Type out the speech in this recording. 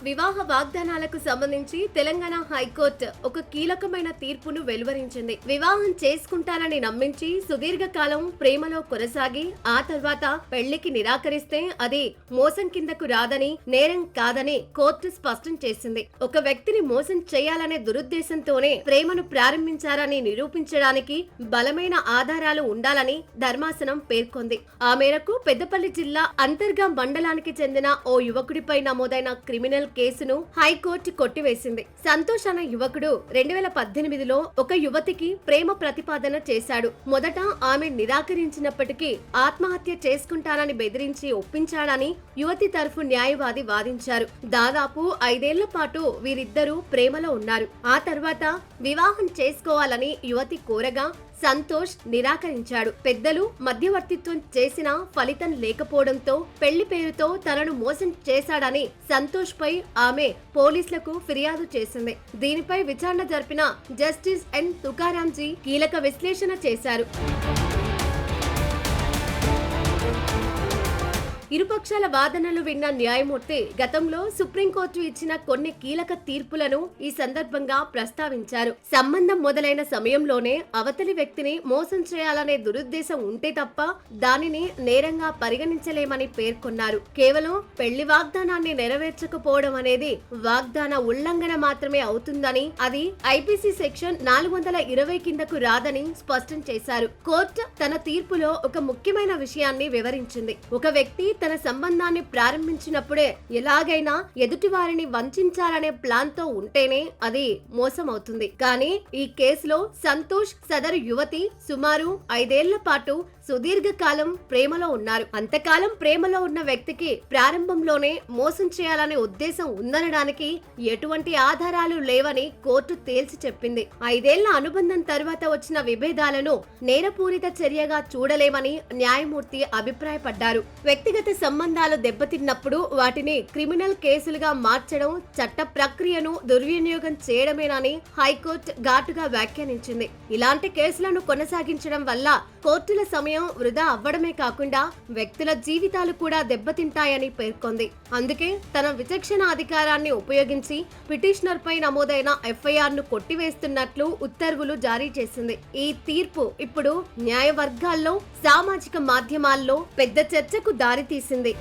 వివాహ వాగ్దానాలకు సంబంధించి తెలంగాణ హైకోర్టు ఒక కీలకమైన తీర్పును వెలువరించింది. వివాహం చేసుకుంటానని నమ్మించి సుదీర్ఘకాలం ప్రేమలో కొనసాగి ఆ తర్వాత పెళ్లికి నిరాకరిస్తే అది మోసం కిందకు రాదని, నేరం కాదని కోర్టు స్పష్టం చేసింది. ఒక వ్యక్తిని మోసం చేయాలనే దురుద్దేశంతోనే ప్రేమను ప్రారంభించారని నిరూపించడానికి బలమైన ఆధారాలు ఉండాలని ధర్మాసనం పేర్కొంది. ఆ మేరకు పెద్దపల్లి జిల్లా అంతర్గా మండలానికి చెందిన ఓ యువకుడిపై నమోదైన క్రిమినల్ కేసును హైకోర్టు కొట్టివేసింది. సంతోష్ అనే యువకుడు 2018లో ఒక యువతికి ప్రేమ ప్రతిపాదన చేశాడు. మొదట ఆమె నిరాకరించినప్పటికీ ఆత్మహత్య చేసుకుంటానని బెదిరించి ఒప్పించాడని యువతి తరఫు న్యాయవాది వాదించారు. దాదాపు 5 ఏళ్ల పాటు వీరిద్దరూ ప్రేమలో ఉన్నారు. ఆ తర్వాత వివాహం చేసుకోవాలని యువతి కోరగా సంతోష్ నిరాకరించాడు. పెద్దలు మధ్యవర్తిత్వం చేసినా ఫలితం లేకపోవడంతో పెళ్లి పేరుతో తనను మోసం చేశాడని సంతోష్ పై ఆమె పోలీసులకు ఫిర్యాదు చేసింది. దీనిపై విచారణ జరిపిన జస్టిస్ ఎన్ తుకారాంజీ కీలక విశ్లేషణ చేశారు. ఇరుపక్షాల వాదనలు విన్న న్యాయమూర్తి గతంలో సుప్రీంకోర్టు ఇచ్చిన కొన్ని కీలక తీర్పులను ఈ సందర్భంగా ప్రస్తావించారు. సంబంధం మొదలైన సమయంలోనే అవతలి వ్యక్తిని మోసం చేయాలనే దురుద్దేశం ఉంటే తప్ప దానిని నేరంగా పరిగణించలేమని పేర్కొన్నారు. కేవలం పెళ్లి వాగ్దానాన్ని నెరవేర్చకపోవడం అనేది వాగ్దాన ఉల్లంఘన మాత్రమే అవుతుందని, అది ఐపీసీ సెక్షన్ 420 కిందకు రాదని స్పష్టం చేశారు. కోర్టు తన తీర్పులో ఒక ముఖ్యమైన విషయాన్ని వివరించింది. ఒక వ్యక్తి తన సంబంధాన్ని ప్రారంభించినప్పుడే ఎలాగైనా ఎదుటి వారిని వంచాలనే ప్లాన్ తో ఉంటేనే అది మోసం అవుతుంది. కానీ ఈ కేసులో సంతోష్ సదరు యువతి సుమారు 5 ఏళ్ల పాటు సుదీర్ఘకాలం ప్రేమలో ఉన్నారు. అంతకాలం ప్రేమలో ఉన్న వ్యక్తికి ప్రారంభంలోనే మోసం చేయాలనే ఉద్దేశం ఉందనడానికి ఎటువంటి ఆధారాలు లేవని కోర్టు తేల్చి చెప్పింది. 5 ఏళ్ల అనుబంధం తర్వాత వచ్చిన విభేదాలను నేరపూరిత చర్యగా చూడలేమని న్యాయమూర్తి అభిప్రాయపడ్డారు. వ్యక్తిగత సంబంధాలు దెబ్బతిన్నప్పుడు వాటిని క్రిమినల్ కేసులుగా మార్చడం చట్ట ప్రక్రియను దుర్వినియోగం చేయడమేనని హైకోర్టు ఘాటుగా వ్యాఖ్యానించింది. ఇలాంటి కేసులను కొనసాగించడం వల్ల కోర్టుల సమయం వృధా అవ్వడమే కాకుండా వ్యక్తుల జీవితాలు కూడా దెబ్బతింటాయని పేర్కొంది. అందుకే తన విచక్షణ అధికారాన్ని ఉపయోగించి పిటిషనర్ పై నమోదైన ఎఫ్ఐఆర్ ను కొట్టివేస్తున్నట్లు ఉత్తర్వులు జారీ చేసింది. ఈ తీర్పు ఇప్పుడు న్యాయవర్గాల్లో, సామాజిక మాధ్యమాల్లో పెద్ద చర్చకు దారితీసింది.